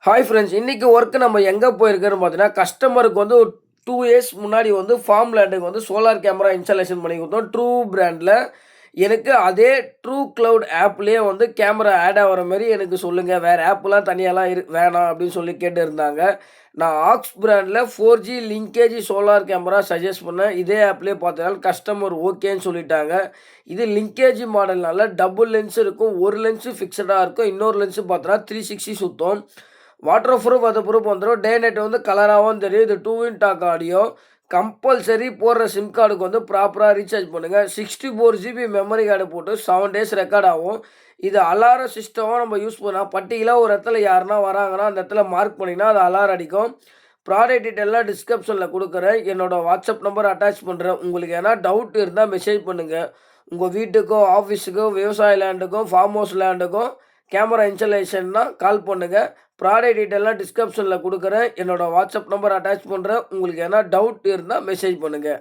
Hi friends. இன்னைக்கு work நம்ம எங்க போயிருக்கோன்னு பார்த்தீங்கன்னா, கஸ்டமருக்கு வந்து ஒரு 2 இயர்ஸ் முன்னாடி வந்து ஃபார்ம் லேண்டுக்கு வந்து சோலார் கேமரா இன்ஸ்டாலேஷன் பண்ணி குடுத்தோம். ட்ரூ பிராண்ட்ல. எனக்கு அதே ட்ரூ கிளவுட் ஆப்லயே வந்து கேமரா ஆட் ஆவுற மாரி எனக்கு சொல்லுங்க. வேற ஆப்லாம் தனியாலாம் வேணாம் அப்படின்னு சொல்லி கேட்டிருந்தாங்க. நான் ஆக்ஸ் பிராண்ட்ல 4G linkage solar camera suggest பண்ணேன். இதே ஆப்லயே பார்த்ததுனால கஸ்டமர் ஓகேன்னு சொல்லிட்டாங்க. இது லிங்கேஜ் மாடல்னால டபுள் லென்ஸ் இருக்கும். ஒரு லென்ஸ் ஃபிக்ஸடா இருக்கும். இன்னொரு லென்ஸ் பார்த்தோன்னா 360 சுத்தும். வாட்டர் ப்ரூஃப் ப்ரூஃப் வந்துடும். டே நைட் வந்து கலராகவும் தெரியும். இது 2 இன் டாக் ஆடியோ. கம்பல்சரி போடுற சிம் கார்டுக்கு வந்து ப்ராப்பராக ரீசார்ஜ் பண்ணுங்கள். 64 ஜிபி மெமரி கார்டு போட்டு 7 டேஸ் ரெக்கார்ட் ஆகும். இது அலாரம் சிஸ்டமாக நம்ம யூஸ் பண்ணலாம். பர்டிகுலராக ஒரு இடத்துல யாருன்னா வராங்கன்னா அந்த இடத்துல மார்க் பண்ணிங்கன்னா அது அலாரம் அடிக்கும். ப்ராடக்ட் டீட்டெயிலாம் டிஸ்கிரிப்ஷனில் கொடுக்குறேன். என்னோட வாட்ஸ்அப் நம்பர் அட்டாச் பண்ணுறேன். உங்களுக்கு எதனா டவுட் இருந்தால் மெசேஜ் பண்ணுங்கள். உங்கள் வீட்டுக்கும் ஆஃபீஸுக்கும் விவசாய லேண்டுக்கும் ஃபார்ம் ஹவுஸ் லேண்டுக்கும் கேமரா இன்ஸ்டாலேஷன்னா கால் பண்ணுங்கள். ப்ராடக்ட் டீட்டெயிலாம் டிஸ்கிரிப்ஷனில் கொடுக்குறேன். என்னோட வாட்ஸ்அப் நம்பர் அட்டாச் பண்ணுறேன். உங்களுக்கு எதனா டவுட் இருந்தால் மெசேஜ் பண்ணுங்கள்.